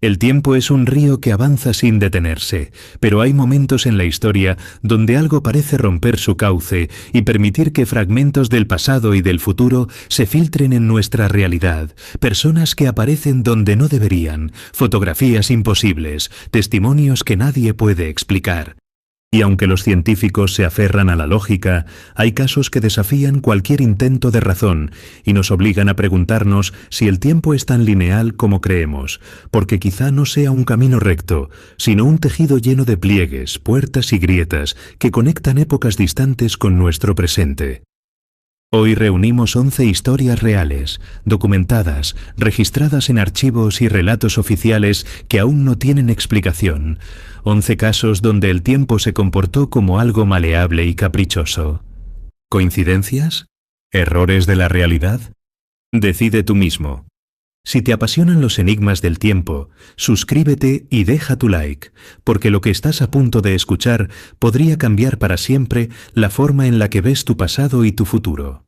El tiempo es un río que avanza sin detenerse, pero hay momentos en la historia donde algo parece romper su cauce y permitir que fragmentos del pasado y del futuro se filtren en nuestra realidad, personas que aparecen donde no deberían, fotografías imposibles, testimonios que nadie puede explicar. Y aunque los científicos se aferran a la lógica, hay casos que desafían cualquier intento de razón y nos obligan a preguntarnos si el tiempo es tan lineal como creemos, porque quizá no sea un camino recto, sino un tejido lleno de pliegues, puertas y grietas que conectan épocas distantes con nuestro presente. Hoy reunimos 11 historias reales, documentadas, registradas en archivos y relatos oficiales que aún no tienen explicación. 11 casos donde el tiempo se comportó como algo maleable y caprichoso. ¿Coincidencias? ¿Errores de la realidad? Decide tú mismo. Si te apasionan los enigmas del tiempo, suscríbete y deja tu like, porque lo que estás a punto de escuchar podría cambiar para siempre la forma en la que ves tu pasado y tu futuro.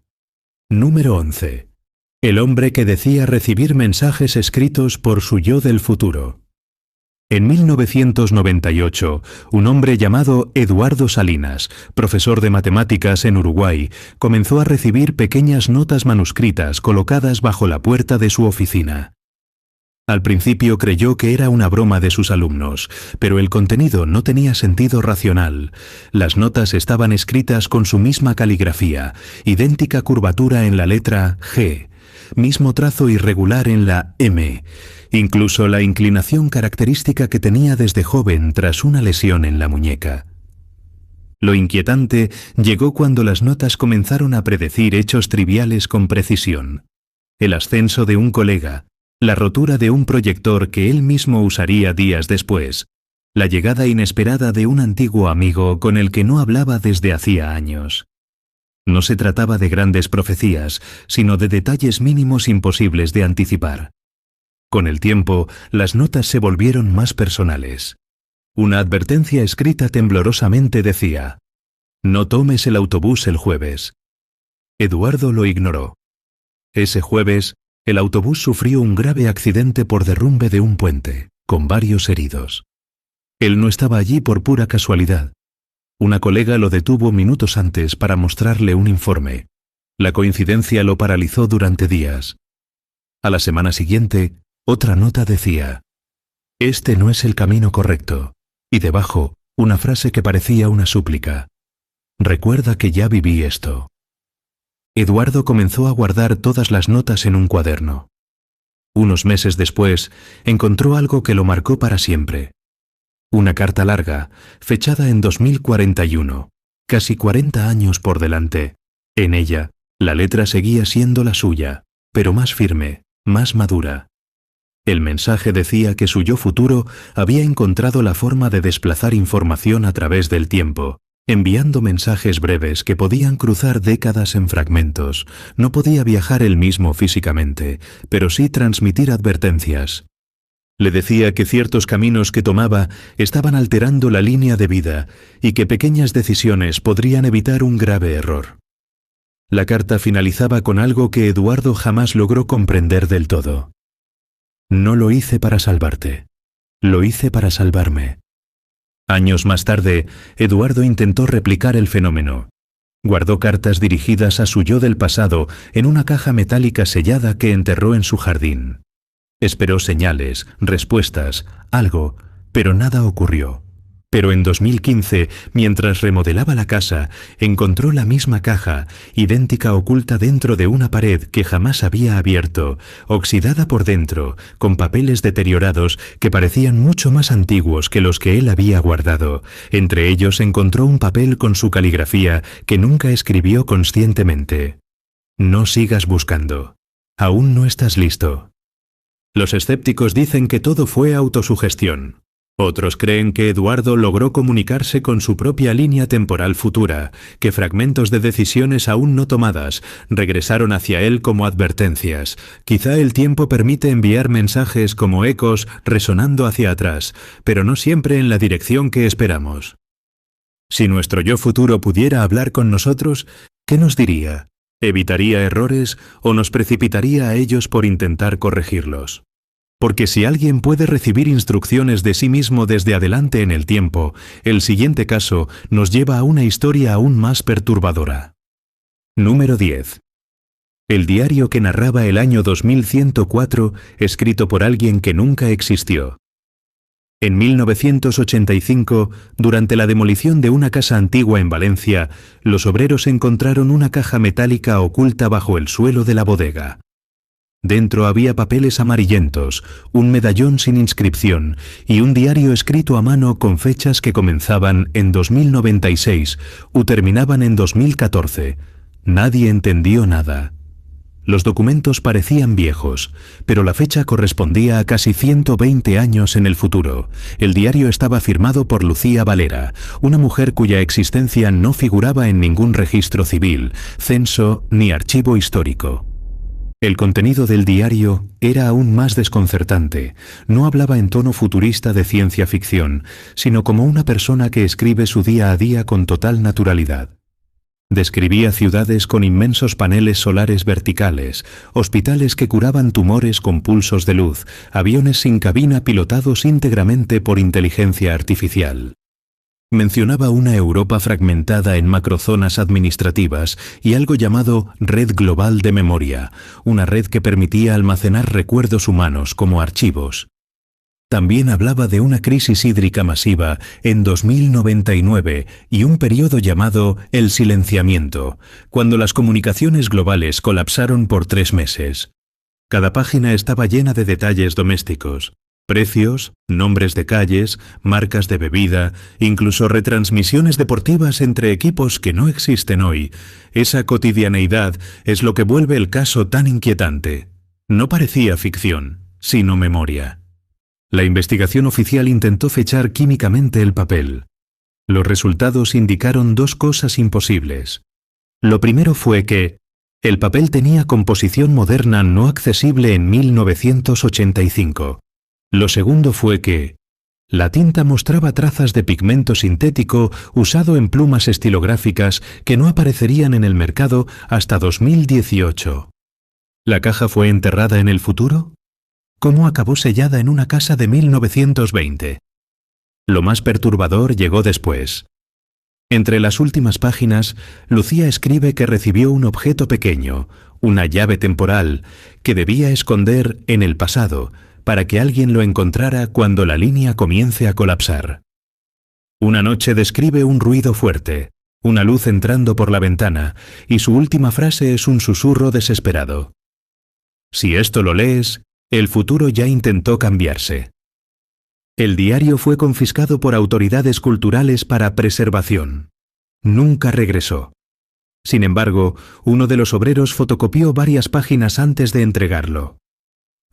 Número 11. El hombre que decía recibir mensajes escritos por su yo del futuro. En 1998, un hombre llamado Eduardo Salinas, profesor de matemáticas en Uruguay, comenzó a recibir pequeñas notas manuscritas colocadas bajo la puerta de su oficina. Al principio creyó que era una broma de sus alumnos, pero el contenido no tenía sentido racional. Las notas estaban escritas con su misma caligrafía, idéntica curvatura en la letra G, mismo trazo irregular en la M, incluso la inclinación característica que tenía desde joven tras una lesión en la muñeca. Lo inquietante llegó cuando las notas comenzaron a predecir hechos triviales con precisión. El ascenso de un colega, la rotura de un proyector que él mismo usaría días después, la llegada inesperada de un antiguo amigo con el que no hablaba desde hacía años. No se trataba de grandes profecías, sino de detalles mínimos imposibles de anticipar. Con el tiempo, las notas se volvieron más personales. Una advertencia escrita temblorosamente decía: «No tomes el autobús el jueves». Eduardo lo ignoró. Ese jueves, el autobús sufrió un grave accidente por derrumbe de un puente, con varios heridos. Él no estaba allí por pura casualidad. Una colega lo detuvo minutos antes para mostrarle un informe. La coincidencia lo paralizó durante días. A la semana siguiente, otra nota decía: «Este no es el camino correcto», y debajo, una frase que parecía una súplica: «Recuerda que ya viví esto». Eduardo comenzó a guardar todas las notas en un cuaderno. Unos meses después, encontró algo que lo marcó para siempre. Una carta larga, fechada en 2041, casi 40 años por delante. En ella, la letra seguía siendo la suya, pero más firme, más madura. El mensaje decía que su yo futuro había encontrado la forma de desplazar información a través del tiempo, enviando mensajes breves que podían cruzar décadas en fragmentos. No podía viajar él mismo físicamente, pero sí transmitir advertencias. Le decía que ciertos caminos que tomaba estaban alterando la línea de vida y que pequeñas decisiones podrían evitar un grave error. La carta finalizaba con algo que Eduardo jamás logró comprender del todo. «No lo hice para salvarte, lo hice para salvarme». Años más tarde, Eduardo intentó replicar el fenómeno. Guardó cartas dirigidas a su yo del pasado en una caja metálica sellada que enterró en su jardín. Esperó señales, respuestas, algo, pero nada ocurrió. Pero en 2015, mientras remodelaba la casa, encontró la misma caja, idéntica, oculta dentro de una pared que jamás había abierto, oxidada por dentro, con papeles deteriorados que parecían mucho más antiguos que los que él había guardado. Entre ellos encontró un papel con su caligrafía que nunca escribió conscientemente. «No sigas buscando. Aún no estás listo». Los escépticos dicen que todo fue autosugestión. Otros creen que Eduardo logró comunicarse con su propia línea temporal futura, que fragmentos de decisiones aún no tomadas regresaron hacia él como advertencias. Quizá el tiempo permite enviar mensajes como ecos resonando hacia atrás, pero no siempre en la dirección que esperamos. Si nuestro yo futuro pudiera hablar con nosotros, ¿qué nos diría? ¿Evitaría errores o nos precipitaría a ellos por intentar corregirlos? Porque si alguien puede recibir instrucciones de sí mismo desde adelante en el tiempo, el siguiente caso nos lleva a una historia aún más perturbadora. Número 10. El diario que narraba el año 2104, escrito por alguien que nunca existió. En 1985, durante la demolición de una casa antigua en Valencia, los obreros encontraron una caja metálica oculta bajo el suelo de la bodega. Dentro había papeles amarillentos, un medallón sin inscripción y un diario escrito a mano con fechas que comenzaban en 2096 o terminaban en 2014. Nadie entendió nada. Los documentos parecían viejos, pero la fecha correspondía a casi 120 años en el futuro. El diario estaba firmado por Lucía Valera, una mujer cuya existencia no figuraba en ningún registro civil, censo ni archivo histórico. El contenido del diario era aún más desconcertante. No hablaba en tono futurista de ciencia ficción, sino como una persona que escribe su día a día con total naturalidad. Describía ciudades con inmensos paneles solares verticales, hospitales que curaban tumores con pulsos de luz, aviones sin cabina pilotados íntegramente por inteligencia artificial. Mencionaba una Europa fragmentada en macrozonas administrativas y algo llamado Red Global de Memoria, una red que permitía almacenar recuerdos humanos como archivos. También hablaba de una crisis hídrica masiva en 2099 y un periodo llamado el silenciamiento, cuando las comunicaciones globales colapsaron por 3 meses. Cada página estaba llena de detalles domésticos. Precios, nombres de calles, marcas de bebida, incluso retransmisiones deportivas entre equipos que no existen hoy. Esa cotidianeidad es lo que vuelve el caso tan inquietante. No parecía ficción, sino memoria. La investigación oficial intentó fechar químicamente el papel. Los resultados indicaron 2 cosas imposibles. Lo primero fue que el papel tenía composición moderna no accesible en 1985. Lo segundo fue que la tinta mostraba trazas de pigmento sintético usado en plumas estilográficas que no aparecerían en el mercado hasta 2018. ¿La caja fue enterrada en el futuro? ¿Cómo acabó sellada en una casa de 1920? Lo más perturbador llegó después. Entre las últimas páginas, Lucía escribe que recibió un objeto pequeño, una llave temporal, que debía esconder en el pasado, para que alguien lo encontrara cuando la línea comience a colapsar. Una noche describe un ruido fuerte, una luz entrando por la ventana, y su última frase es un susurro desesperado. Si esto lo lees, el futuro ya intentó cambiarse. El diario fue confiscado por autoridades culturales para preservación. Nunca regresó. Sin embargo, uno de los obreros fotocopió varias páginas antes de entregarlo.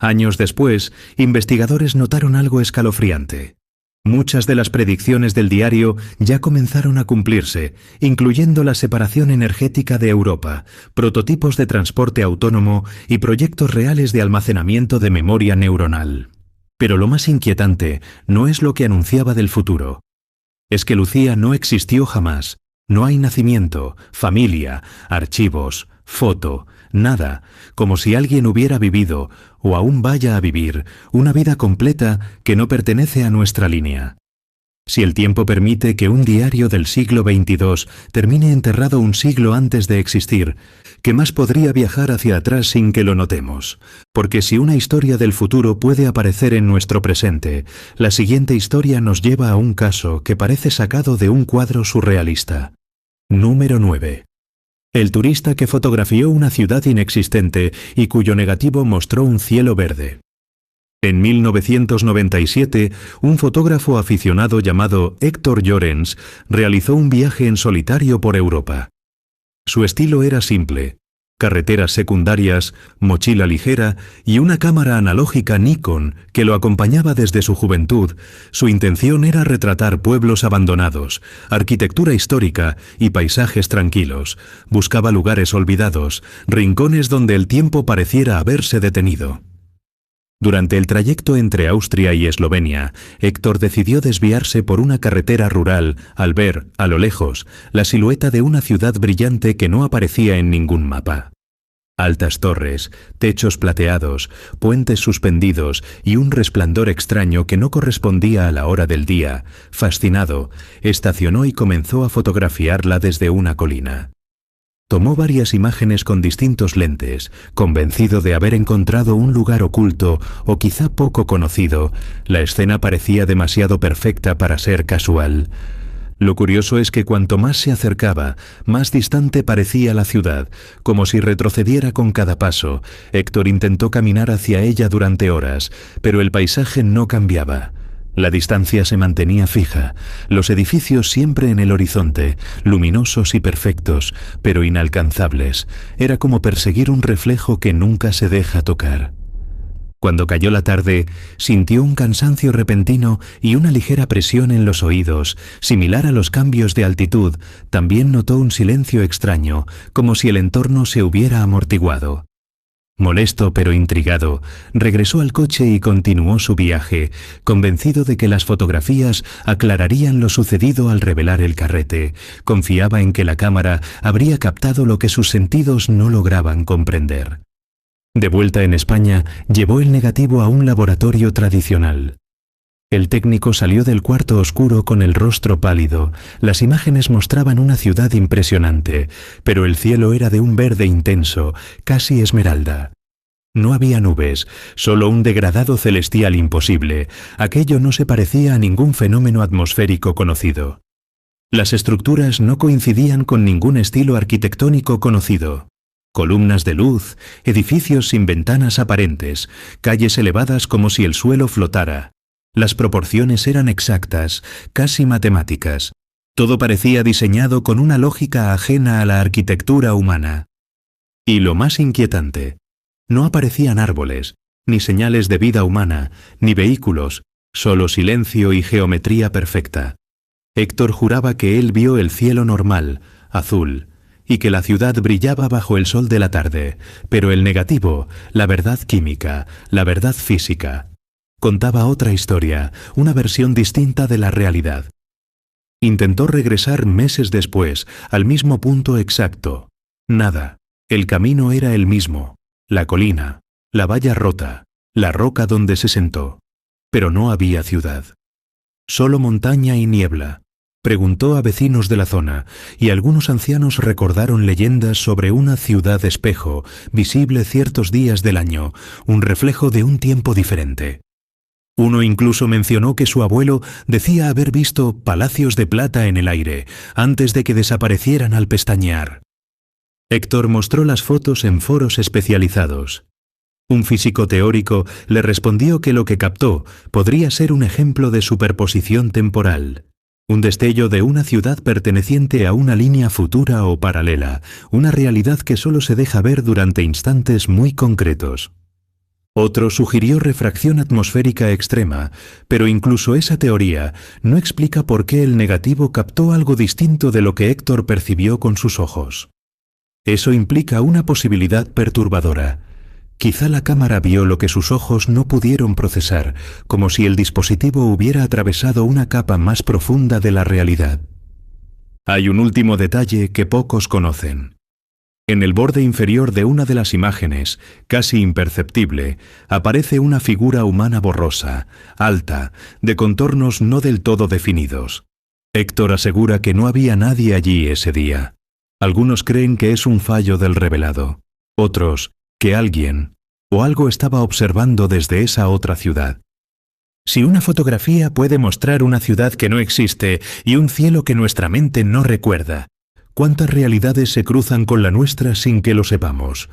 Años después, investigadores notaron algo escalofriante. Muchas de las predicciones del diario ya comenzaron a cumplirse, incluyendo la separación energética de Europa, prototipos de transporte autónomo y proyectos reales de almacenamiento de memoria neuronal. Pero lo más inquietante no es lo que anunciaba del futuro. Es que Lucía no existió jamás. No hay nacimiento, familia, archivos, foto, nada, como si alguien hubiera vivido, o aún vaya a vivir, una vida completa que no pertenece a nuestra línea. Si el tiempo permite que un diario del siglo XXII termine enterrado un siglo antes de existir, ¿qué más podría viajar hacia atrás sin que lo notemos? Porque si una historia del futuro puede aparecer en nuestro presente, la siguiente historia nos lleva a un caso que parece sacado de un cuadro surrealista. Número 9. El turista que fotografió una ciudad inexistente y cuyo negativo mostró un cielo verde. En 1997, un fotógrafo aficionado llamado Héctor Llorens realizó un viaje en solitario por Europa. Su estilo era simple: carreteras secundarias, mochila ligera y una cámara analógica Nikon que lo acompañaba desde su juventud. Su intención era retratar pueblos abandonados, arquitectura histórica y paisajes tranquilos. Buscaba lugares olvidados, rincones donde el tiempo pareciera haberse detenido. Durante el trayecto entre Austria y Eslovenia, Héctor decidió desviarse por una carretera rural al ver, a lo lejos, la silueta de una ciudad brillante que no aparecía en ningún mapa. Altas torres, techos plateados, puentes suspendidos y un resplandor extraño que no correspondía a la hora del día. Fascinado, estacionó y comenzó a fotografiarla desde una colina. Tomó varias imágenes con distintos lentes, convencido de haber encontrado un lugar oculto o quizá poco conocido. La escena parecía demasiado perfecta para ser casual. Lo curioso es que cuanto más se acercaba, más distante parecía la ciudad, como si retrocediera con cada paso. Héctor intentó caminar hacia ella durante horas, pero el paisaje no cambiaba. La distancia se mantenía fija, los edificios siempre en el horizonte, luminosos y perfectos, pero inalcanzables. Era como perseguir un reflejo que nunca se deja tocar. Cuando cayó la tarde, sintió un cansancio repentino y una ligera presión en los oídos, similar a los cambios de altitud. También notó un silencio extraño, como si el entorno se hubiera amortiguado. Molesto pero intrigado, regresó al coche y continuó su viaje, convencido de que las fotografías aclararían lo sucedido al revelar el carrete. Confiaba en que la cámara habría captado lo que sus sentidos no lograban comprender. De vuelta en España, llevó el negativo a un laboratorio tradicional. El técnico salió del cuarto oscuro con el rostro pálido. Las imágenes mostraban una ciudad impresionante, pero el cielo era de un verde intenso, casi esmeralda. No había nubes, solo un degradado celestial imposible. Aquello no se parecía a ningún fenómeno atmosférico conocido. Las estructuras no coincidían con ningún estilo arquitectónico conocido. Columnas de luz, edificios sin ventanas aparentes, calles elevadas como si el suelo flotara. Las proporciones eran exactas, casi matemáticas. Todo parecía diseñado con una lógica ajena a la arquitectura humana. Y lo más inquietante, no aparecían árboles, ni señales de vida humana, ni vehículos, solo silencio y geometría perfecta. Héctor juraba que él vio el cielo normal, azul, y que la ciudad brillaba bajo el sol de la tarde, pero el negativo, la verdad química, la verdad física, contaba otra historia, una versión distinta de la realidad. Intentó regresar meses después, al mismo punto exacto. Nada. El camino era el mismo. La colina, la valla rota, la roca donde se sentó. Pero no había ciudad. Solo montaña y niebla. Preguntó a vecinos de la zona, y algunos ancianos recordaron leyendas sobre una ciudad espejo, visible ciertos días del año, un reflejo de un tiempo diferente. Uno incluso mencionó que su abuelo decía haber visto palacios de plata en el aire, antes de que desaparecieran al pestañear. Héctor mostró las fotos en foros especializados. Un físico teórico le respondió que lo que captó podría ser un ejemplo de superposición temporal. Un destello de una ciudad perteneciente a una línea futura o paralela, una realidad que solo se deja ver durante instantes muy concretos. Otro sugirió refracción atmosférica extrema, pero incluso esa teoría no explica por qué el negativo captó algo distinto de lo que Héctor percibió con sus ojos. Eso implica una posibilidad perturbadora. Quizá la cámara vio lo que sus ojos no pudieron procesar, como si el dispositivo hubiera atravesado una capa más profunda de la realidad. Hay un último detalle que pocos conocen. En el borde inferior de una de las imágenes, casi imperceptible, aparece una figura humana borrosa, alta, de contornos no del todo definidos. Héctor asegura que no había nadie allí ese día. Algunos creen que es un fallo del revelado. Otros, que alguien o algo estaba observando desde esa otra ciudad. Si una fotografía puede mostrar una ciudad que no existe y un cielo que nuestra mente no recuerda, ¿cuántas realidades se cruzan con la nuestra sin que lo sepamos?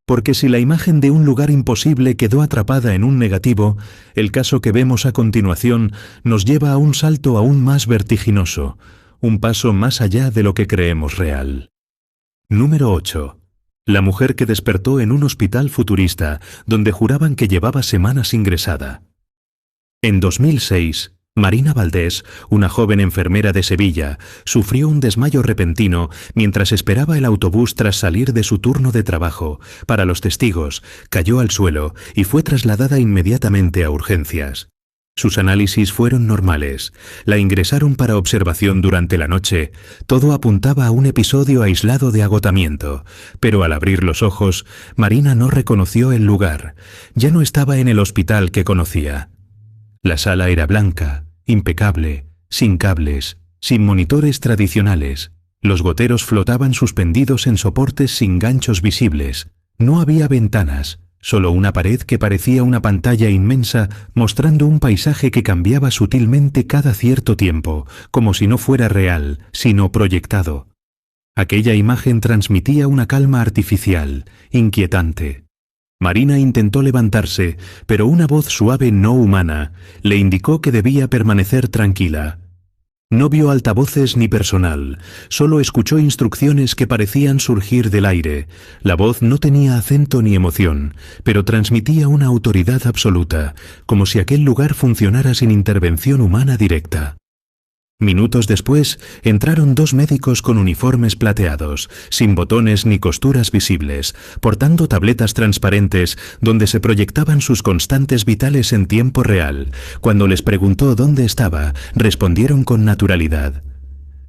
Porque si la imagen de un lugar imposible quedó atrapada en un negativo, el caso que vemos a continuación nos lleva a un salto aún más vertiginoso, un paso más allá de lo que creemos real. Número 8. La mujer que despertó en un hospital futurista, donde juraban que llevaba semanas ingresada. En 2006, Marina Valdés, una joven enfermera de Sevilla, sufrió un desmayo repentino mientras esperaba el autobús tras salir de su turno de trabajo. Para los testigos, cayó al suelo y fue trasladada inmediatamente a urgencias. Sus análisis fueron normales. La ingresaron para observación durante la noche. Todo apuntaba a un episodio aislado de agotamiento. Pero al abrir los ojos, Marina no reconoció el lugar. Ya no estaba en el hospital que conocía. La sala era blanca, impecable, sin cables, sin monitores tradicionales. Los goteros flotaban suspendidos en soportes sin ganchos visibles. No había ventanas. Solo una pared que parecía una pantalla inmensa mostrando un paisaje que cambiaba sutilmente cada cierto tiempo, como si no fuera real, sino proyectado. Aquella imagen transmitía una calma artificial, inquietante. Marina intentó levantarse, pero una voz suave no humana le indicó que debía permanecer tranquila. No vio altavoces ni personal, solo escuchó instrucciones que parecían surgir del aire. La voz no tenía acento ni emoción, pero transmitía una autoridad absoluta, como si aquel lugar funcionara sin intervención humana directa. Minutos después, entraron 2 médicos con uniformes plateados, sin botones ni costuras visibles, portando tabletas transparentes donde se proyectaban sus constantes vitales en tiempo real. Cuando les preguntó dónde estaba, respondieron con naturalidad: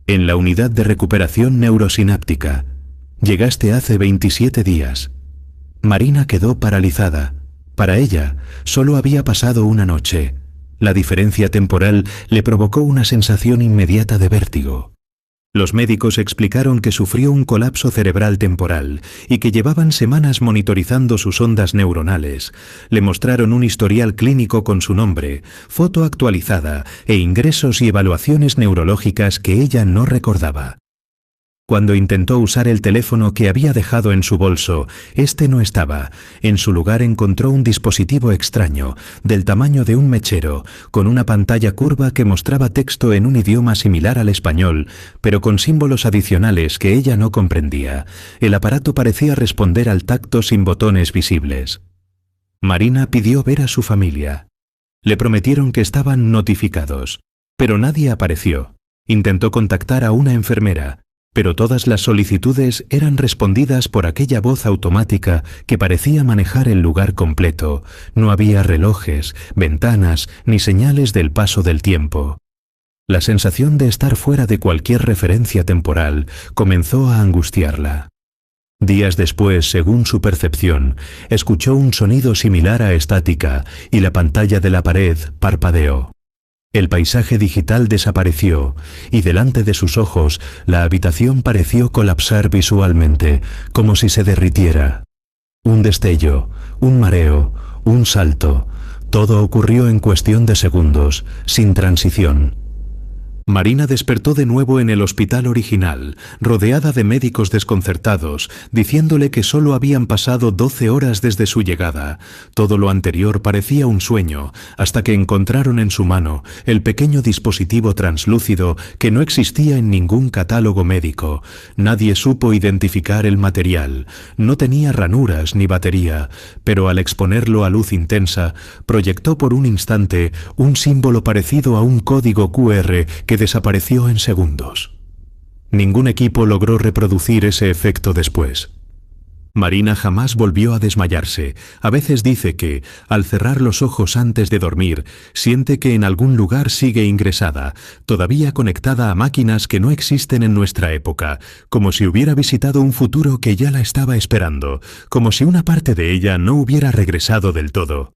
en la unidad de recuperación neurosináptica. Llegaste hace 27 días. Marina quedó paralizada. Para ella, solo había pasado una noche. La diferencia temporal le provocó una sensación inmediata de vértigo. Los médicos explicaron que sufrió un colapso cerebral temporal y que llevaban semanas monitorizando sus ondas neuronales. Le mostraron un historial clínico con su nombre, foto actualizada e ingresos y evaluaciones neurológicas que ella no recordaba. Cuando intentó usar el teléfono que había dejado en su bolso, este no estaba. En su lugar encontró un dispositivo extraño, del tamaño de un mechero, con una pantalla curva que mostraba texto en un idioma similar al español, pero con símbolos adicionales que ella no comprendía. El aparato parecía responder al tacto sin botones visibles. Marina pidió ver a su familia. Le prometieron que estaban notificados, pero nadie apareció. Intentó contactar a una enfermera, pero todas las solicitudes eran respondidas por aquella voz automática que parecía manejar el lugar completo. No había relojes, ventanas, ni señales del paso del tiempo. La sensación de estar fuera de cualquier referencia temporal comenzó a angustiarla. Días después, según su percepción, escuchó un sonido similar a estática y la pantalla de la pared parpadeó. El paisaje digital desapareció y delante de sus ojos la habitación pareció colapsar visualmente, como si se derritiera. Un destello, un mareo, un salto, todo ocurrió en cuestión de segundos, sin transición. Marina despertó de nuevo en el hospital original, rodeada de médicos desconcertados, diciéndole que solo habían pasado 12 horas desde su llegada. Todo lo anterior parecía un sueño, hasta que encontraron en su mano el pequeño dispositivo translúcido que no existía en ningún catálogo médico. Nadie supo identificar el material. No tenía ranuras ni batería, pero al exponerlo a luz intensa, proyectó por un instante un símbolo parecido a un código QR que desapareció en segundos. Ningún equipo logró reproducir ese efecto después. Marina jamás volvió a desmayarse. A veces dice que, al cerrar los ojos antes de dormir, siente que en algún lugar sigue ingresada, todavía conectada a máquinas que no existen en nuestra época, como si hubiera visitado un futuro que ya la estaba esperando, como si una parte de ella no hubiera regresado del todo.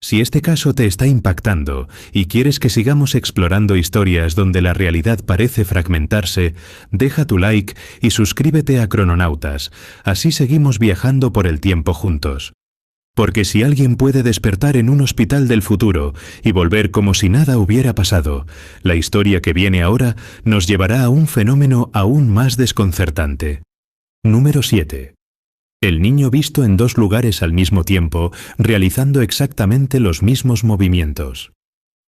Si este caso te está impactando y quieres que sigamos explorando historias donde la realidad parece fragmentarse, deja tu like y suscríbete a Crononautas, así seguimos viajando por el tiempo juntos. Porque si alguien puede despertar en un hospital del futuro y volver como si nada hubiera pasado, la historia que viene ahora nos llevará a un fenómeno aún más desconcertante. Número 7. El niño visto en 2 lugares al mismo tiempo, realizando exactamente los mismos movimientos.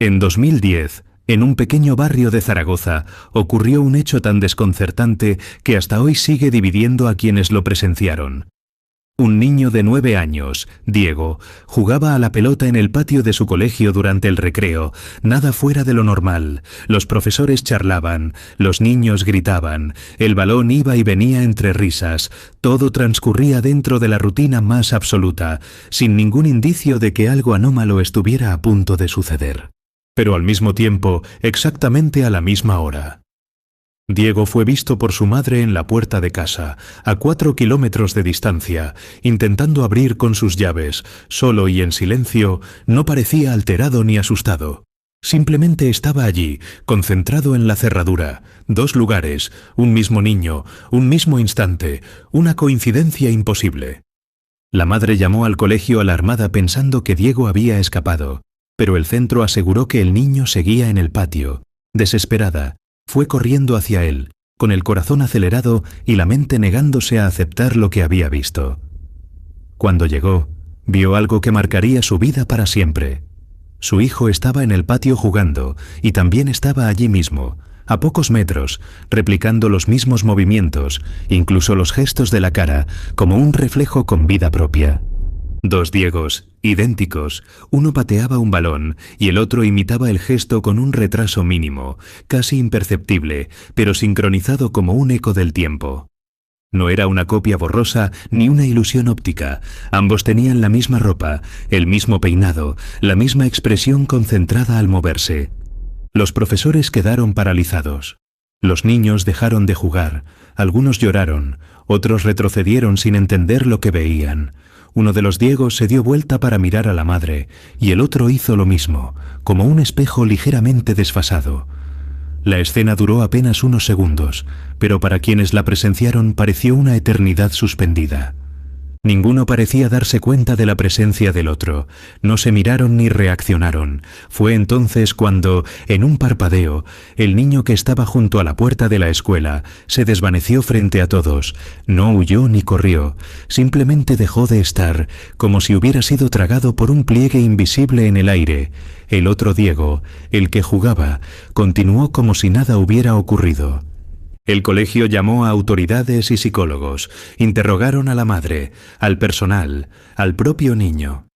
En 2010, en un pequeño barrio de Zaragoza, ocurrió un hecho tan desconcertante que hasta hoy sigue dividiendo a quienes lo presenciaron. Un niño de 9 años, Diego, jugaba a la pelota en el patio de su colegio durante el recreo, nada fuera de lo normal. Los profesores charlaban, los niños gritaban, el balón iba y venía entre risas, todo transcurría dentro de la rutina más absoluta, sin ningún indicio de que algo anómalo estuviera a punto de suceder. pero al mismo tiempo, exactamente a la misma hora. Diego fue visto por su madre en la puerta de casa, a 4 kilómetros de distancia, intentando abrir con sus llaves, solo y en silencio. No parecía alterado ni asustado. Simplemente estaba allí, concentrado en la cerradura. 2 lugares, un mismo niño, un mismo instante, una coincidencia imposible. La madre llamó al colegio alarmada pensando que Diego había escapado, pero el centro aseguró que el niño seguía en el patio. Desesperada, fue corriendo hacia él, con el corazón acelerado y la mente negándose a aceptar lo que había visto. Cuando llegó, vio algo que marcaría su vida para siempre. Su hijo estaba en el patio jugando y también estaba allí mismo, a pocos metros, replicando los mismos movimientos, incluso los gestos de la cara, como un reflejo con vida propia. 2 Diegos, idénticos, uno pateaba un balón y el otro imitaba el gesto con un retraso mínimo, casi imperceptible, pero sincronizado como un eco del tiempo. No era una copia borrosa ni una ilusión óptica. Ambos tenían la misma ropa, el mismo peinado, la misma expresión concentrada al moverse. Los profesores quedaron paralizados. Los niños dejaron de jugar, algunos lloraron, otros retrocedieron sin entender lo que veían. Uno de los Diegos se dio vuelta para mirar a la madre, y el otro hizo lo mismo, como un espejo ligeramente desfasado. La escena duró apenas unos segundos, pero para quienes la presenciaron pareció una eternidad suspendida. Ninguno parecía darse cuenta de la presencia del otro, no se miraron ni reaccionaron. Fue entonces cuando, en un parpadeo, el niño que estaba junto a la puerta de la escuela se desvaneció frente a todos. No huyó ni corrió, simplemente dejó de estar, como si hubiera sido tragado por un pliegue invisible en el aire. El otro Diego, el que jugaba, continuó como si nada hubiera ocurrido. El colegio llamó a autoridades y psicólogos, interrogaron a la madre, al personal, al propio niño.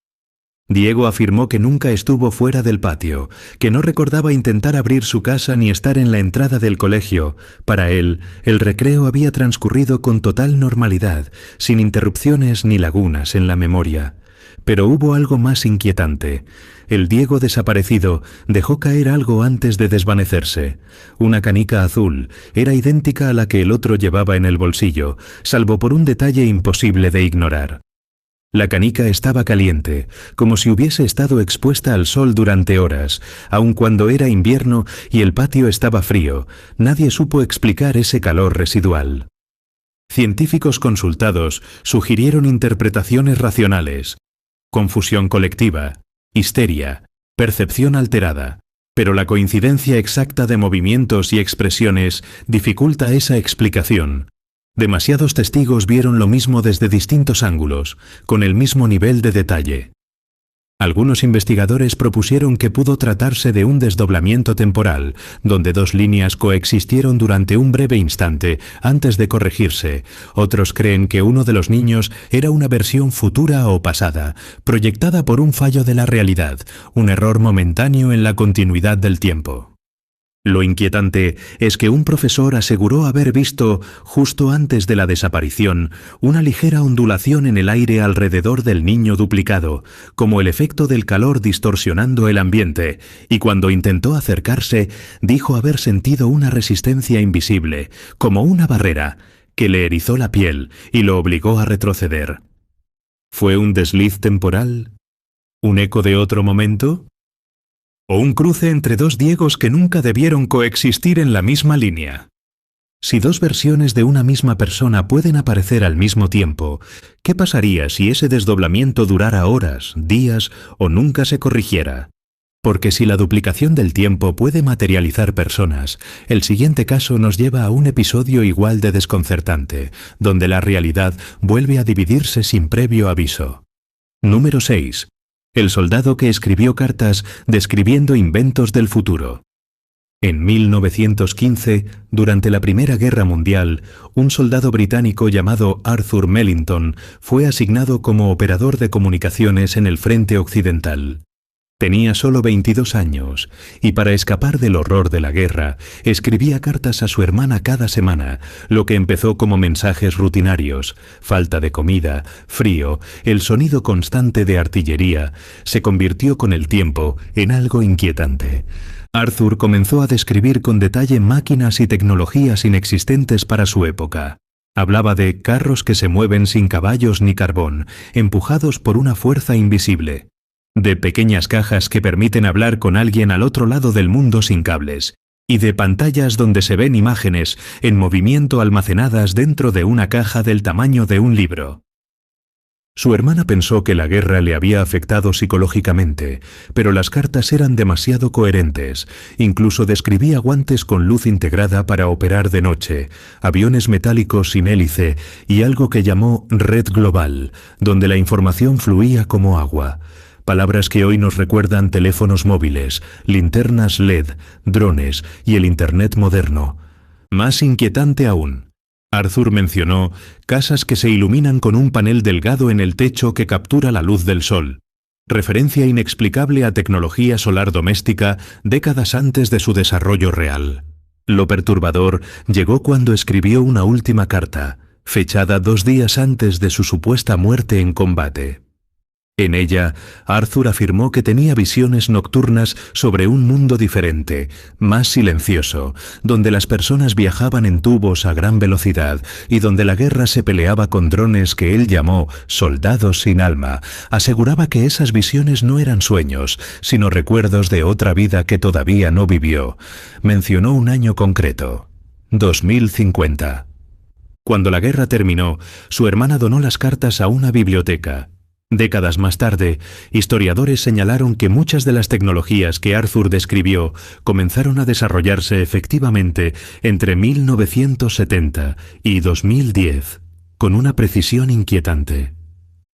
Diego afirmó que nunca estuvo fuera del patio, que no recordaba intentar abrir su casa ni estar en la entrada del colegio. Para él, el recreo había transcurrido con total normalidad, sin interrupciones ni lagunas en la memoria. Pero hubo algo más inquietante. El Diego desaparecido dejó caer algo antes de desvanecerse. Una canica azul, era idéntica a la que el otro llevaba en el bolsillo, salvo por un detalle imposible de ignorar. La canica estaba caliente, como si hubiese estado expuesta al sol durante horas, aun cuando era invierno y el patio estaba frío. Nadie supo explicar ese calor residual. Científicos consultados sugirieron interpretaciones racionales: confusión colectiva, histeria, percepción alterada, pero la coincidencia exacta de movimientos y expresiones dificulta esa explicación. Demasiados testigos vieron lo mismo desde distintos ángulos, con el mismo nivel de detalle. Algunos investigadores propusieron que pudo tratarse de un desdoblamiento temporal, donde 2 líneas coexistieron durante un breve instante antes de corregirse. Otros creen que uno de los niños era una versión futura o pasada, proyectada por un fallo de la realidad, un error momentáneo en la continuidad del tiempo. Lo inquietante es que un profesor aseguró haber visto, justo antes de la desaparición, una ligera ondulación en el aire alrededor del niño duplicado, como el efecto del calor distorsionando el ambiente, y cuando intentó acercarse, dijo haber sentido una resistencia invisible, como una barrera, que le erizó la piel y lo obligó a retroceder. ¿Fue un desliz temporal? ¿Un eco de otro momento? ¿O un cruce entre 2 Diegos que nunca debieron coexistir en la misma línea? Si 2 versiones de una misma persona pueden aparecer al mismo tiempo, ¿qué pasaría si ese desdoblamiento durara horas, días o nunca se corrigiera? Porque si la duplicación del tiempo puede materializar personas, el siguiente caso nos lleva a un episodio igual de desconcertante, donde la realidad vuelve a dividirse sin previo aviso. Número 6. El soldado que escribió cartas describiendo inventos del futuro. En 1915, durante la Primera Guerra Mundial, un soldado británico llamado Arthur Mellington fue asignado como operador de comunicaciones en el frente occidental. Tenía solo 22 años, y para escapar del horror de la guerra, escribía cartas a su hermana cada semana, lo que empezó como mensajes rutinarios: falta de comida, frío, el sonido constante de artillería, se convirtió con el tiempo en algo inquietante. Arthur comenzó a describir con detalle máquinas y tecnologías inexistentes para su época. Hablaba de carros que se mueven sin caballos ni carbón, empujados por una fuerza invisible, de pequeñas cajas que permiten hablar con alguien al otro lado del mundo sin cables, y de pantallas donde se ven imágenes en movimiento almacenadas dentro de una caja del tamaño de un libro. Su hermana pensó que la guerra le había afectado psicológicamente, pero las cartas eran demasiado coherentes. Incluso describía guantes con luz integrada para operar de noche, aviones metálicos sin hélice y algo que llamó red global, donde la información fluía como agua. Palabras que hoy nos recuerdan teléfonos móviles, linternas LED, drones y el Internet moderno. Más inquietante aún, Arthur mencionó casas que se iluminan con un panel delgado en el techo que captura la luz del sol. Referencia inexplicable a tecnología solar doméstica décadas antes de su desarrollo real. Lo perturbador llegó cuando escribió una última carta, fechada 2 días antes de su supuesta muerte en combate. En ella, Arthur afirmó que tenía visiones nocturnas sobre un mundo diferente, más silencioso, donde las personas viajaban en tubos a gran velocidad y donde la guerra se peleaba con drones que él llamó soldados sin alma. Aseguraba que esas visiones no eran sueños, sino recuerdos de otra vida que todavía no vivió. Mencionó un año concreto: 2050. Cuando la guerra terminó, su hermana donó las cartas a una biblioteca. Décadas más tarde, historiadores señalaron que muchas de las tecnologías que Arthur describió comenzaron a desarrollarse efectivamente entre 1970 y 2010, con una precisión inquietante.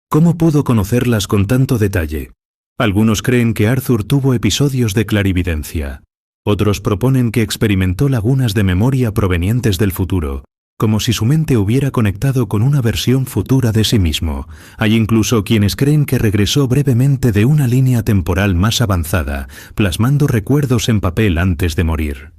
¿Cómo pudo conocerlas con tanto detalle? Algunos creen que Arthur tuvo episodios de clarividencia. Otros proponen que experimentó lagunas de memoria provenientes del futuro, como si su mente hubiera conectado con una versión futura de sí mismo. Hay incluso quienes creen que regresó brevemente de una línea temporal más avanzada, plasmando recuerdos en papel antes de morir.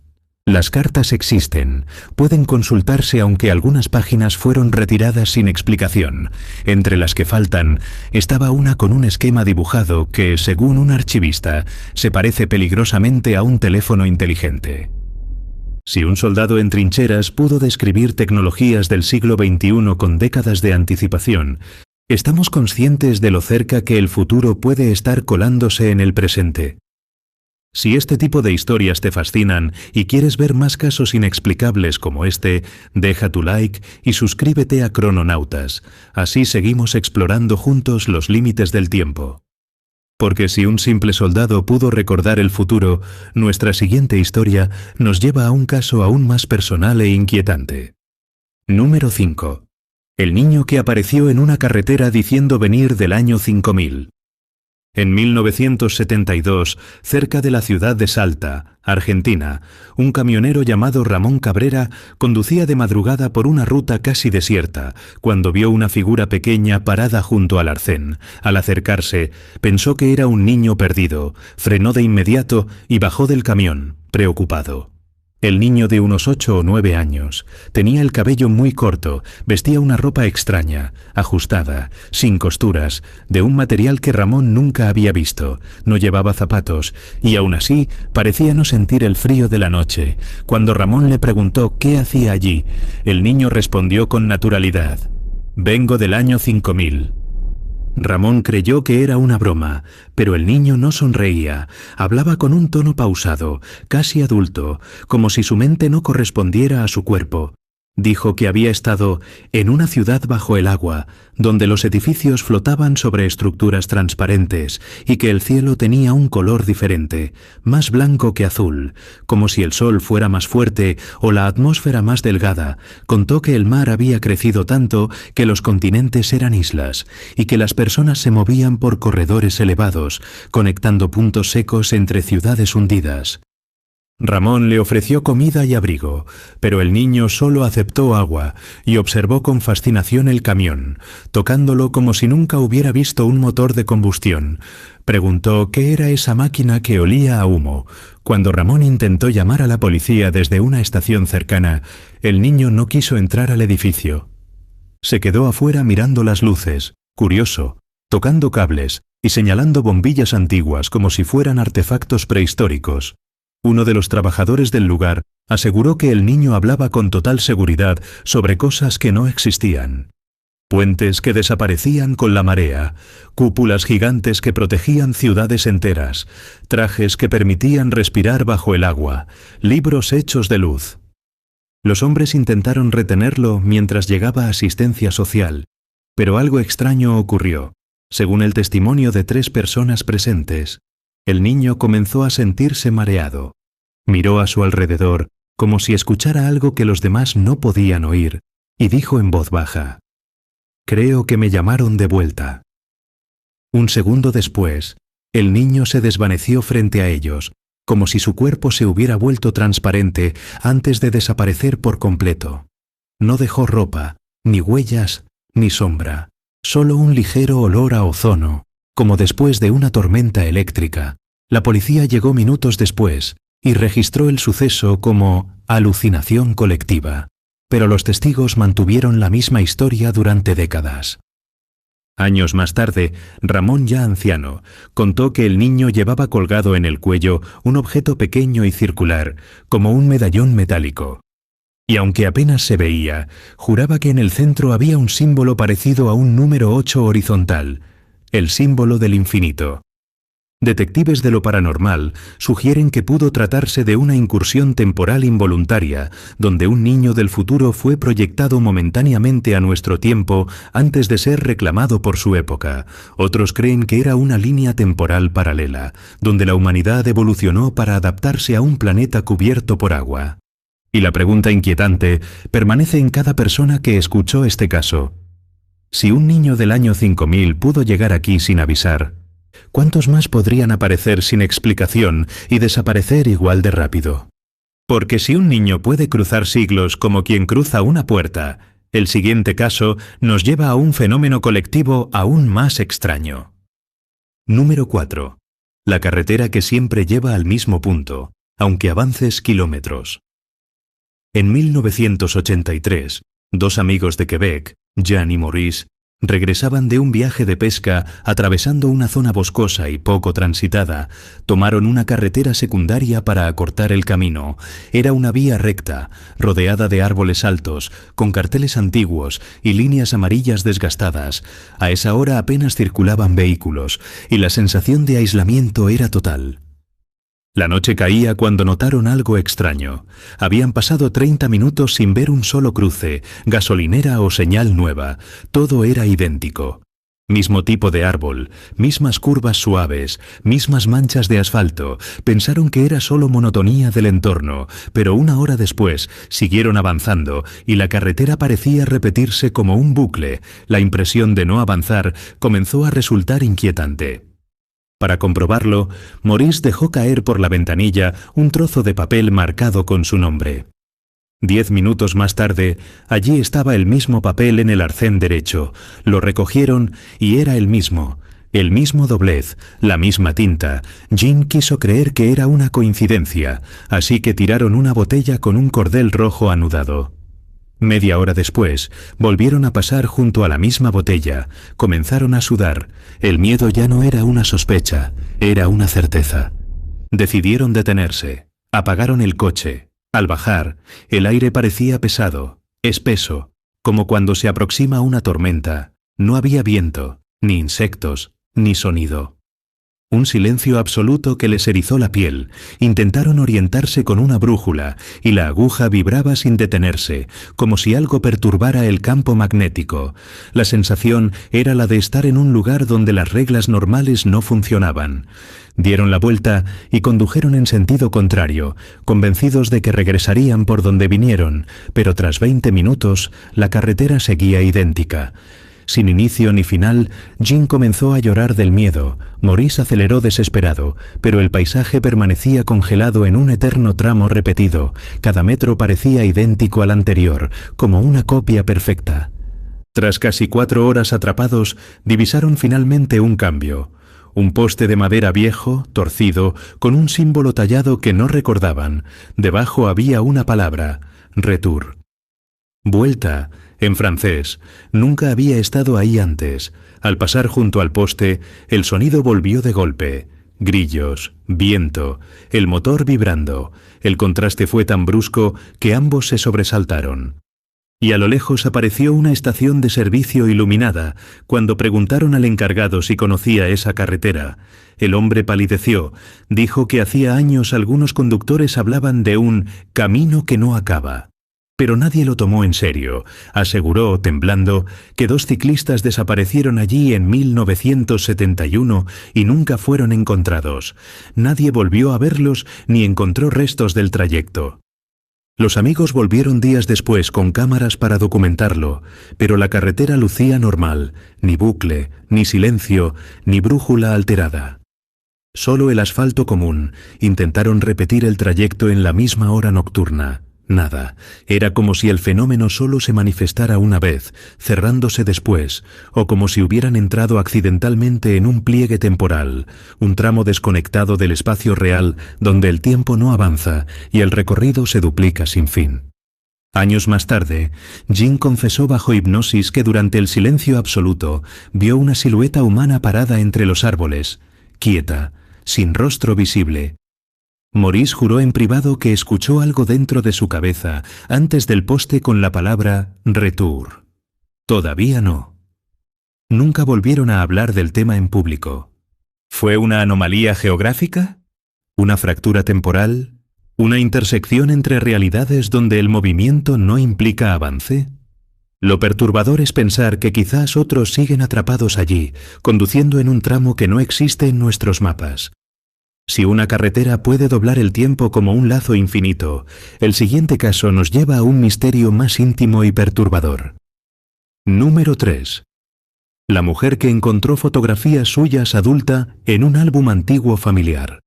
Las cartas existen, pueden consultarse, aunque algunas páginas fueron retiradas sin explicación. Entre las que faltan, estaba una con un esquema dibujado que, según un archivista, se parece peligrosamente a un teléfono inteligente. Si un soldado en trincheras pudo describir tecnologías del siglo XXI con décadas de anticipación, ¿estamos conscientes de lo cerca que el futuro puede estar colándose en el presente? Si este tipo de historias te fascinan y quieres ver más casos inexplicables como este, deja tu like y suscríbete a Crononautas. Así seguimos explorando juntos los límites del tiempo. Porque si un simple soldado pudo recordar el futuro, nuestra siguiente historia nos lleva a un caso aún más personal e inquietante. Número 5. El niño que apareció en una carretera diciendo venir del año 5000. En 1972, cerca de la ciudad de Salta, Argentina, un camionero llamado Ramón Cabrera conducía de madrugada por una ruta casi desierta, cuando vio una figura pequeña parada junto al arcén. Al acercarse, pensó que era un niño perdido, frenó de inmediato y bajó del camión, preocupado. El niño, de unos 8 o 9 años, tenía el cabello muy corto, vestía una ropa extraña, ajustada, sin costuras, de un material que Ramón nunca había visto, no llevaba zapatos y aún así parecía no sentir el frío de la noche. Cuando Ramón le preguntó qué hacía allí, el niño respondió con naturalidad: «Vengo del año 5000». Ramón creyó que era una broma, pero el niño no sonreía, hablaba con un tono pausado, casi adulto, como si su mente no correspondiera a su cuerpo. Dijo que había estado en una ciudad bajo el agua, donde los edificios flotaban sobre estructuras transparentes y que el cielo tenía un color diferente, más blanco que azul, como si el sol fuera más fuerte o la atmósfera más delgada. Contó que el mar había crecido tanto que los continentes eran islas y que las personas se movían por corredores elevados, conectando puntos secos entre ciudades hundidas. Ramón le ofreció comida y abrigo, pero el niño solo aceptó agua y observó con fascinación el camión, tocándolo como si nunca hubiera visto un motor de combustión. Preguntó qué era esa máquina que olía a humo. Cuando Ramón intentó llamar a la policía desde una estación cercana, el niño no quiso entrar al edificio. Se quedó afuera mirando las luces, curioso, tocando cables y señalando bombillas antiguas como si fueran artefactos prehistóricos. Uno de los trabajadores del lugar aseguró que el niño hablaba con total seguridad sobre cosas que no existían. Puentes que desaparecían con la marea, cúpulas gigantes que protegían ciudades enteras, trajes que permitían respirar bajo el agua, libros hechos de luz. Los hombres intentaron retenerlo mientras llegaba asistencia social, pero algo extraño ocurrió. Según el testimonio de 3 personas presentes, el niño comenzó a sentirse mareado. Miró a su alrededor como si escuchara algo que los demás no podían oír y dijo en voz baja: «Creo que me llamaron de vuelta». Un segundo después, el niño se desvaneció frente a ellos, como si su cuerpo se hubiera vuelto transparente antes de desaparecer por completo. No dejó ropa, ni huellas, ni sombra, solo un ligero olor a ozono, como después de una tormenta eléctrica. La policía llegó minutos después y registró el suceso como alucinación colectiva, pero los testigos mantuvieron la misma historia durante décadas. Años más tarde, Ramón, ya anciano, contó que el niño llevaba colgado en el cuello un objeto pequeño y circular, como un medallón metálico. Y aunque apenas se veía, juraba que en el centro había un símbolo parecido a un número 8 horizontal, el símbolo del infinito. Detectives de lo paranormal sugieren que pudo tratarse de una incursión temporal involuntaria, donde un niño del futuro fue proyectado momentáneamente a nuestro tiempo antes de ser reclamado por su época. Otros creen que era una línea temporal paralela, donde la humanidad evolucionó para adaptarse a un planeta cubierto por agua. Y la pregunta inquietante permanece en cada persona que escuchó este caso. Si un niño del año 5000 pudo llegar aquí sin avisar, ¿cuántos más podrían aparecer sin explicación y desaparecer igual de rápido? Porque si un niño puede cruzar siglos como quien cruza una puerta, el siguiente caso nos lleva a un fenómeno colectivo aún más extraño. Número 4. La carretera que siempre lleva al mismo punto, aunque avances kilómetros. En 1983, 2 amigos de Quebec, Jean y Maurice, regresaban de un viaje de pesca atravesando una zona boscosa y poco transitada. Tomaron una carretera secundaria para acortar el camino. Era una vía recta, rodeada de árboles altos, con carteles antiguos y líneas amarillas desgastadas. A esa hora apenas circulaban vehículos y la sensación de aislamiento era total. La noche caía cuando notaron algo extraño. Habían pasado 30 minutos sin ver un solo cruce, gasolinera o señal nueva. Todo era idéntico. Mismo tipo de árbol, mismas curvas suaves, mismas manchas de asfalto. Pensaron que era solo monotonía del entorno, pero una hora después siguieron avanzando y la carretera parecía repetirse como un bucle. La impresión de no avanzar comenzó a resultar inquietante. Para comprobarlo, Maurice dejó caer por la ventanilla un trozo de papel marcado con su nombre. 10 minutos más tarde, allí estaba el mismo papel en el arcén derecho. Lo recogieron y era el mismo doblez, la misma tinta. Jean quiso creer que era una coincidencia, así que tiraron una botella con un cordel rojo anudado. Media hora después, volvieron a pasar junto a la misma botella. Comenzaron a sudar. El miedo ya no era una sospecha, era una certeza. Decidieron detenerse. Apagaron el coche. Al bajar, el aire parecía pesado, espeso, como cuando se aproxima una tormenta. No había viento, ni insectos, ni sonido. Un silencio absoluto que les erizó la piel. Intentaron orientarse con una brújula y la aguja vibraba sin detenerse, como si algo perturbara el campo magnético. La sensación era la de estar en un lugar donde las reglas normales no funcionaban. Dieron la vuelta y condujeron en sentido contrario, convencidos de que regresarían por donde vinieron, pero tras 20 minutos la carretera seguía idéntica. Sin inicio ni final, Jean comenzó a llorar del miedo. Maurice aceleró desesperado, pero el paisaje permanecía congelado en un eterno tramo repetido. Cada metro parecía idéntico al anterior, como una copia perfecta. Tras casi 4 horas atrapados, divisaron finalmente un cambio. Un poste de madera viejo, torcido, con un símbolo tallado que no recordaban. Debajo había una palabra: retour. Vuelta, en francés. Nunca había estado ahí antes. Al pasar junto al poste, el sonido volvió de golpe. Grillos, viento, el motor vibrando. El contraste fue tan brusco que ambos se sobresaltaron. Y a lo lejos apareció una estación de servicio iluminada. Cuando preguntaron al encargado si conocía esa carretera, el hombre palideció. Dijo que hacía años algunos conductores hablaban de un camino que no acaba. Pero nadie lo tomó en serio. Aseguró, temblando, que 2 ciclistas desaparecieron allí en 1971 y nunca fueron encontrados. Nadie volvió a verlos ni encontró restos del trayecto. Los amigos volvieron días después con cámaras para documentarlo, pero la carretera lucía normal, ni bucle, ni silencio, ni brújula alterada. Solo el asfalto común. Intentaron repetir el trayecto en la misma hora nocturna. Nada. Era como si el fenómeno solo se manifestara una vez, cerrándose después, o como si hubieran entrado accidentalmente en un pliegue temporal, un tramo desconectado del espacio real donde el tiempo no avanza y el recorrido se duplica sin fin. Años más tarde, Jean confesó bajo hipnosis que durante el silencio absoluto vio una silueta humana parada entre los árboles, quieta, sin rostro visible. Maurice juró en privado que escuchó algo dentro de su cabeza antes del poste con la palabra retour. Todavía no. Nunca volvieron a hablar del tema en público. ¿Fue una anomalía geográfica? ¿Una fractura temporal? ¿Una intersección entre realidades donde el movimiento no implica avance? Lo perturbador es pensar que quizás otros siguen atrapados allí, conduciendo en un tramo que no existe en nuestros mapas. Si una carretera puede doblar el tiempo como un lazo infinito, el siguiente caso nos lleva a un misterio más íntimo y perturbador. Número 3. La mujer que encontró fotografías suyas adulta en un álbum antiguo familiar.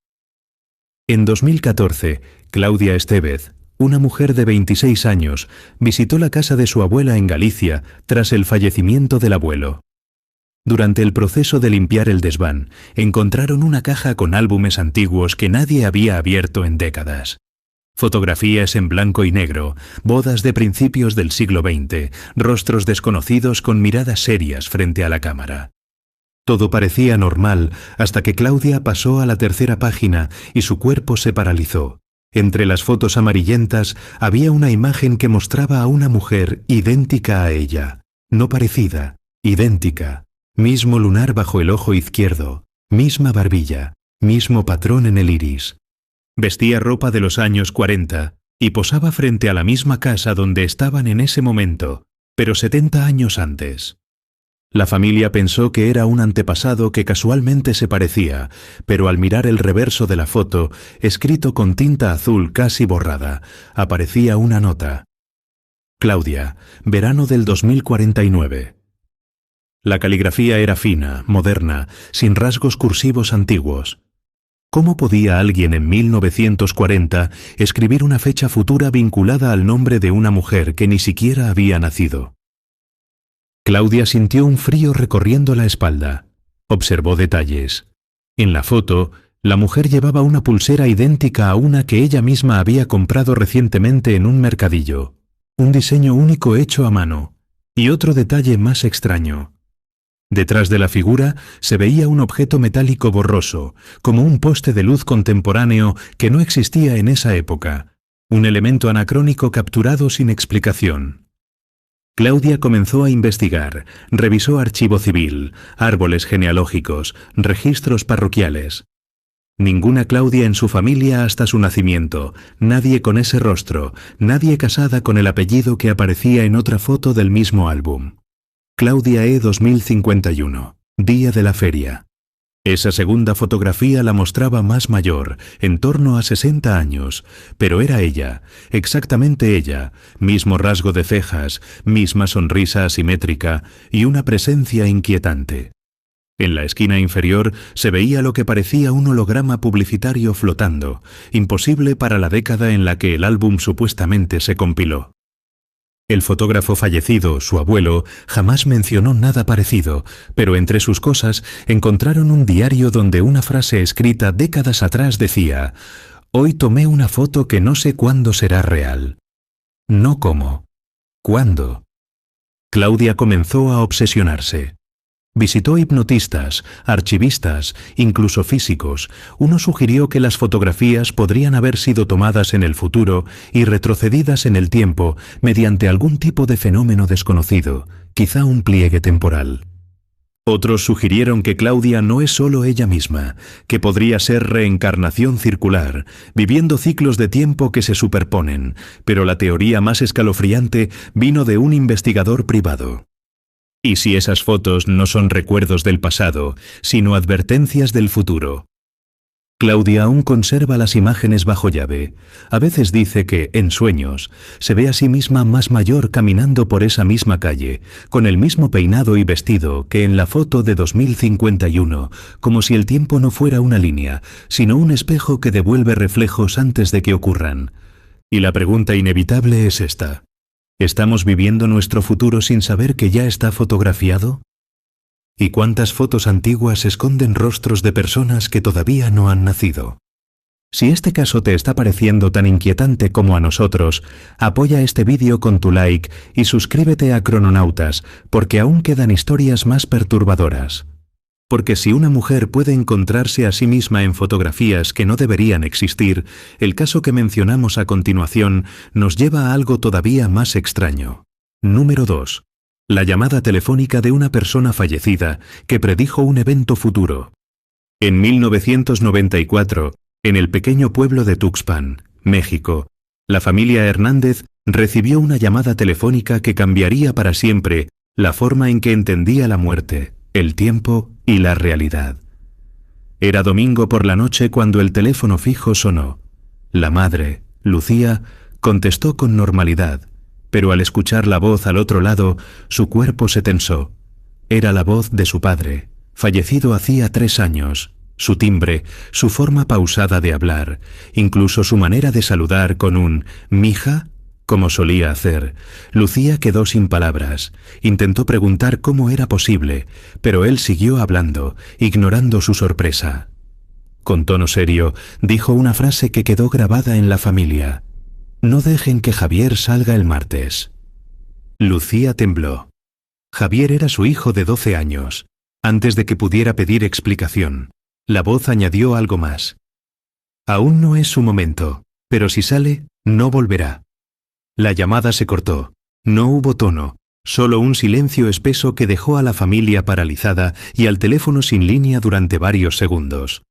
En 2014, Claudia Estevez, una mujer de 26 años, visitó la casa de su abuela en Galicia tras el fallecimiento del abuelo. Durante el proceso de limpiar el desván, encontraron una caja con álbumes antiguos que nadie había abierto en décadas. Fotografías en blanco y negro, bodas de principios del siglo XX, rostros desconocidos con miradas serias frente a la cámara. Todo parecía normal hasta que Claudia pasó a la 3ª página y su cuerpo se paralizó. Entre las fotos amarillentas había una imagen que mostraba a una mujer idéntica a ella, no parecida, idéntica. Mismo lunar bajo el ojo izquierdo, misma barbilla, mismo patrón en el iris. Vestía ropa de los años 40 y posaba frente a la misma casa donde estaban en ese momento, pero 70 años antes. La familia pensó que era un antepasado que casualmente se parecía, pero al mirar el reverso de la foto, escrito con tinta azul casi borrada, aparecía una nota. Claudia, verano del 2049. La caligrafía era fina, moderna, sin rasgos cursivos antiguos. ¿Cómo podía alguien en 1940 escribir una fecha futura vinculada al nombre de una mujer que ni siquiera había nacido? Claudia sintió un frío recorriendo la espalda. Observó detalles. En la foto, la mujer llevaba una pulsera idéntica a una que ella misma había comprado recientemente en un mercadillo. Un diseño único hecho a mano. Y otro detalle más extraño. Detrás de la figura se veía un objeto metálico borroso, como un poste de luz contemporáneo que no existía en esa época, un elemento anacrónico capturado sin explicación. Claudia comenzó a investigar, revisó archivo civil, árboles genealógicos, registros parroquiales. Ninguna Claudia en su familia hasta su nacimiento, nadie con ese rostro, nadie casada con el apellido que aparecía en otra foto del mismo álbum. Claudia E. 2051, día de la feria. Esa segunda fotografía la mostraba más mayor, en torno a 60 años, pero era ella, exactamente ella, mismo rasgo de cejas, misma sonrisa asimétrica y una presencia inquietante. En la esquina inferior se veía lo que parecía un holograma publicitario flotando, imposible para la década en la que el álbum supuestamente se compiló. El fotógrafo fallecido, su abuelo, jamás mencionó nada parecido, pero entre sus cosas encontraron un diario donde una frase escrita décadas atrás decía: «Hoy tomé una foto que no sé cuándo será real». No cómo. ¿Cuándo? Claudia comenzó a obsesionarse. Visitó hipnotistas, archivistas, incluso físicos. Uno sugirió que las fotografías podrían haber sido tomadas en el futuro y retrocedidas en el tiempo mediante algún tipo de fenómeno desconocido, quizá un pliegue temporal. Otros sugirieron que Claudia no es solo ella misma, que podría ser reencarnación circular, viviendo ciclos de tiempo que se superponen, pero la teoría más escalofriante vino de un investigador privado. ¿Y si esas fotos no son recuerdos del pasado, sino advertencias del futuro? Claudia aún conserva las imágenes bajo llave. A veces dice que, en sueños, se ve a sí misma más mayor caminando por esa misma calle, con el mismo peinado y vestido que en la foto de 2051, como si el tiempo no fuera una línea, sino un espejo que devuelve reflejos antes de que ocurran. Y la pregunta inevitable es esta: ¿estamos viviendo nuestro futuro sin saber que ya está fotografiado? ¿Y cuántas fotos antiguas esconden rostros de personas que todavía no han nacido? Si este caso te está pareciendo tan inquietante como a nosotros, apoya este vídeo con tu like y suscríbete a Crononautas, porque aún quedan historias más perturbadoras. Porque si una mujer puede encontrarse a sí misma en fotografías que no deberían existir, el caso que mencionamos a continuación nos lleva a algo todavía más extraño. Número 2. La llamada telefónica de una persona fallecida que predijo un evento futuro. En 1994, en el pequeño pueblo de Tuxpan, México, la familia Hernández recibió una llamada telefónica que cambiaría para siempre la forma en que entendía la muerte, el tiempo y la realidad. Era domingo por la noche cuando el teléfono fijo sonó. La madre, Lucía, contestó con normalidad, pero al escuchar la voz al otro lado, su cuerpo se tensó. Era la voz de su padre, fallecido hacía 3 años. Su timbre, su forma pausada de hablar, incluso su manera de saludar con un «mija», como solía hacer. Lucía quedó sin palabras. Intentó preguntar cómo era posible, pero él siguió hablando, ignorando su sorpresa. Con tono serio, dijo una frase que quedó grabada en la familia: «No dejen que Javier salga el martes». Lucía tembló. Javier era su hijo de 12 años. Antes de que pudiera pedir explicación, la voz añadió algo más. «Aún no es su momento, pero si sale, no volverá». La llamada se cortó. No hubo tono, solo un silencio espeso que dejó a la familia paralizada y al teléfono sin línea durante varios segundos.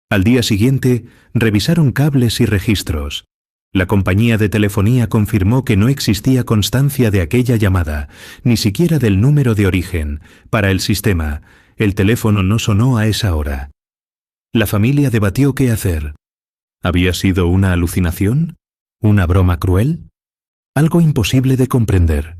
Al día siguiente, revisaron cables y registros. La compañía de telefonía confirmó que no existía constancia de aquella llamada, ni siquiera del número de origen. Para el sistema, el teléfono no sonó a esa hora. La familia debatió qué hacer. ¿Había sido una alucinación? ¿Una broma cruel? Algo imposible de comprender.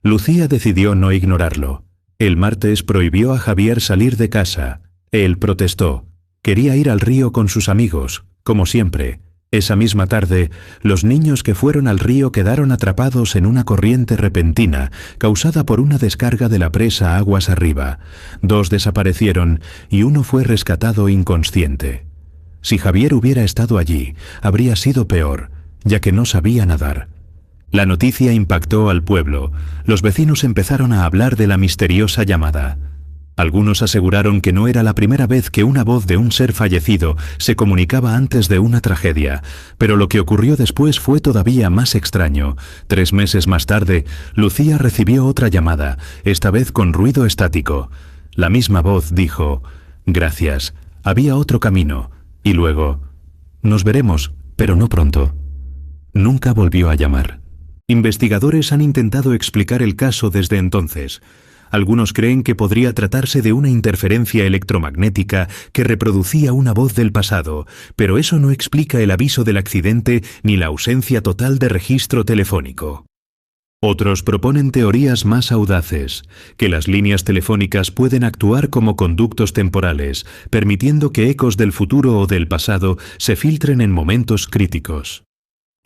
Lucía decidió no ignorarlo. El martes prohibió a Javier salir de casa. Él protestó. Quería ir al río con sus amigos, como siempre. Esa misma tarde, los niños que fueron al río quedaron atrapados en una corriente repentina, causada por una descarga de la presa aguas arriba. 2 desaparecieron y uno fue rescatado inconsciente. Si Javier hubiera estado allí, habría sido peor, ya que no sabía nadar. La noticia impactó al pueblo. Los vecinos empezaron a hablar de la misteriosa llamada. Algunos aseguraron que no era la primera vez que una voz de un ser fallecido se comunicaba antes de una tragedia, pero lo que ocurrió después fue todavía más extraño. 3 meses más tarde, Lucía recibió otra llamada, esta vez con ruido estático. La misma voz dijo: «Gracias, había otro camino», y luego: «Nos veremos, pero no pronto». Nunca volvió a llamar. Investigadores han intentado explicar el caso desde entonces. Algunos creen que podría tratarse de una interferencia electromagnética que reproducía una voz del pasado, pero eso no explica el aviso del accidente ni la ausencia total de registro telefónico. Otros proponen teorías más audaces, que las líneas telefónicas pueden actuar como conductos temporales, permitiendo que ecos del futuro o del pasado se filtren en momentos críticos.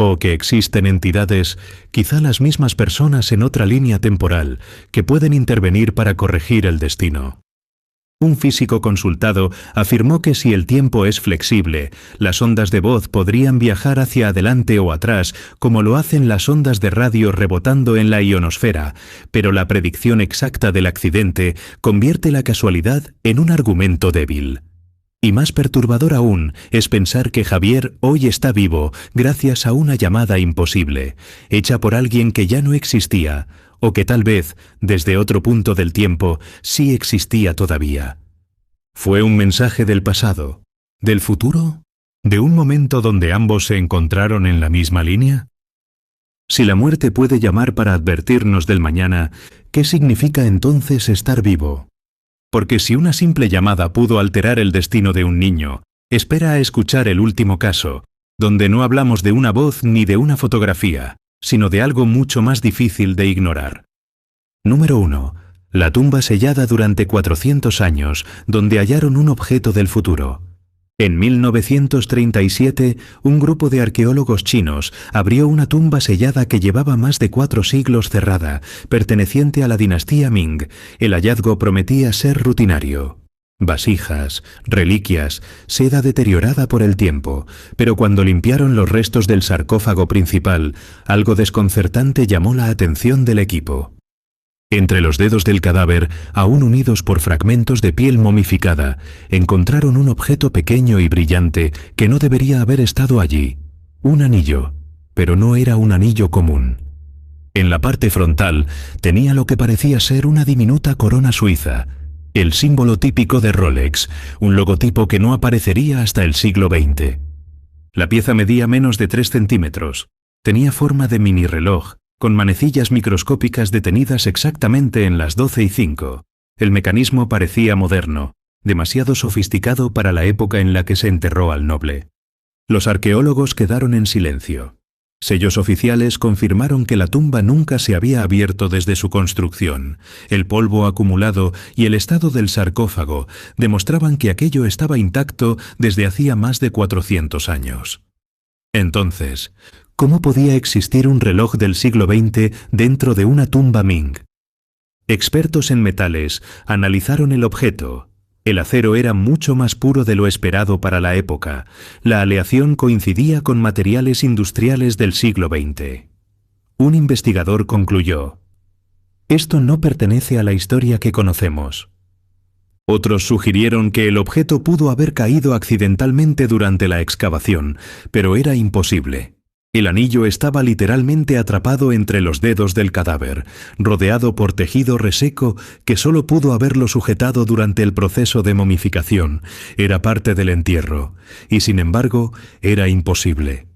O que existen entidades, quizá las mismas personas en otra línea temporal, que pueden intervenir para corregir el destino. Un físico consultado afirmó que si el tiempo es flexible, las ondas de voz podrían viajar hacia adelante o atrás, como lo hacen las ondas de radio rebotando en la ionosfera, pero la predicción exacta del accidente convierte la casualidad en un argumento débil. Y más perturbador aún es pensar que Javier hoy está vivo gracias a una llamada imposible, hecha por alguien que ya no existía, o que tal vez, desde otro punto del tiempo, sí existía todavía. ¿Fue un mensaje del pasado? ¿Del futuro? ¿De un momento donde ambos se encontraron en la misma línea? Si la muerte puede llamar para advertirnos del mañana, ¿qué significa entonces estar vivo? Porque si una simple llamada pudo alterar el destino de un niño, espera a escuchar el último caso, donde no hablamos de una voz ni de una fotografía, sino de algo mucho más difícil de ignorar. Número 1. La tumba sellada durante 400 años, donde hallaron un objeto del futuro. En 1937, un grupo de arqueólogos chinos abrió una tumba sellada que llevaba más de 4 siglos cerrada, perteneciente a la dinastía Ming. El hallazgo prometía ser rutinario. Vasijas, reliquias, seda deteriorada por el tiempo, pero cuando limpiaron los restos del sarcófago principal, algo desconcertante llamó la atención del equipo. Entre los dedos del cadáver, aún unidos por fragmentos de piel momificada, encontraron un objeto pequeño y brillante que no debería haber estado allí. Un anillo, pero no era un anillo común. En la parte frontal tenía lo que parecía ser una diminuta corona suiza, el símbolo típico de Rolex, un logotipo que no aparecería hasta el siglo XX. La pieza medía menos de 3 centímetros, tenía forma de mini reloj, con manecillas microscópicas detenidas exactamente en las 12:05. El mecanismo parecía moderno, demasiado sofisticado para la época en la que se enterró al noble. Los arqueólogos quedaron en silencio. Sellos oficiales confirmaron que la tumba nunca se había abierto desde su construcción. El polvo acumulado y el estado del sarcófago demostraban que aquello estaba intacto desde hacía más de 400 años. Entonces, ¿cómo podía existir un reloj del siglo XX dentro de una tumba Ming? Expertos en metales analizaron el objeto. El acero era mucho más puro de lo esperado para la época. La aleación coincidía con materiales industriales del siglo XX. Un investigador concluyó: esto no pertenece a la historia que conocemos. Otros sugirieron que el objeto pudo haber caído accidentalmente durante la excavación, pero era imposible. El anillo estaba literalmente atrapado entre los dedos del cadáver, rodeado por tejido reseco que solo pudo haberlo sujetado durante el proceso de momificación. Era parte del entierro, y sin embargo, era imposible.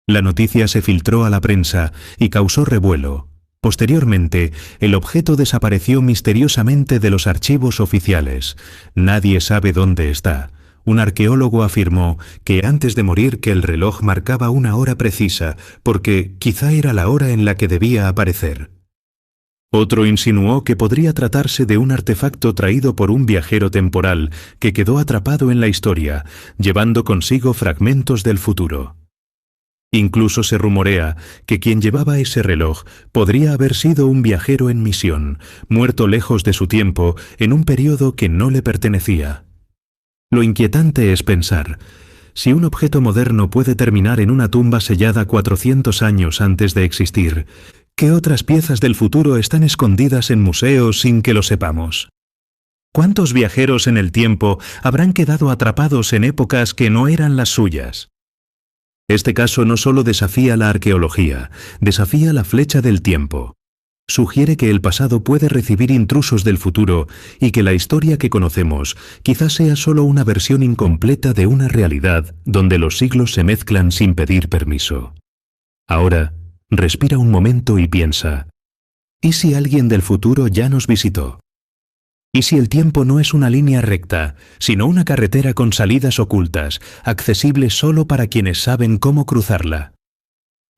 La noticia se filtró a la prensa y causó revuelo. Posteriormente, el objeto desapareció misteriosamente de los archivos oficiales. Nadie sabe dónde está. Un arqueólogo afirmó que antes de morir que el reloj marcaba una hora precisa, porque quizá era la hora en la que debía aparecer. Otro insinuó que podría tratarse de un artefacto traído por un viajero temporal que quedó atrapado en la historia, llevando consigo fragmentos del futuro. Incluso se rumorea que quien llevaba ese reloj podría haber sido un viajero en misión, muerto lejos de su tiempo en un periodo que no le pertenecía. Lo inquietante es pensar, si un objeto moderno puede terminar en una tumba sellada 400 años antes de existir, ¿qué otras piezas del futuro están escondidas en museos sin que lo sepamos? ¿Cuántos viajeros en el tiempo habrán quedado atrapados en épocas que no eran las suyas? Este caso no solo desafía la arqueología, desafía la flecha del tiempo. Sugiere que el pasado puede recibir intrusos del futuro y que la historia que conocemos quizás sea solo una versión incompleta de una realidad donde los siglos se mezclan sin pedir permiso. Ahora, respira un momento y piensa, ¿Y si alguien del futuro ya nos visitó? ¿Y si el tiempo no es una línea recta, sino una carretera con salidas ocultas, accesible solo para quienes saben cómo cruzarla?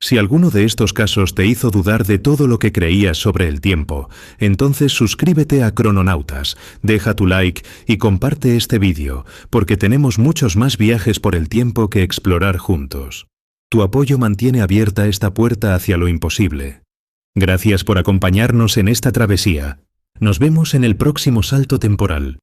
Si alguno de estos casos te hizo dudar de todo lo que creías sobre el tiempo, entonces suscríbete a Crononautas, deja tu like y comparte este vídeo, porque tenemos muchos más viajes por el tiempo que explorar juntos. Tu apoyo mantiene abierta esta puerta hacia lo imposible. Gracias por acompañarnos en esta travesía. Nos vemos en el próximo salto temporal.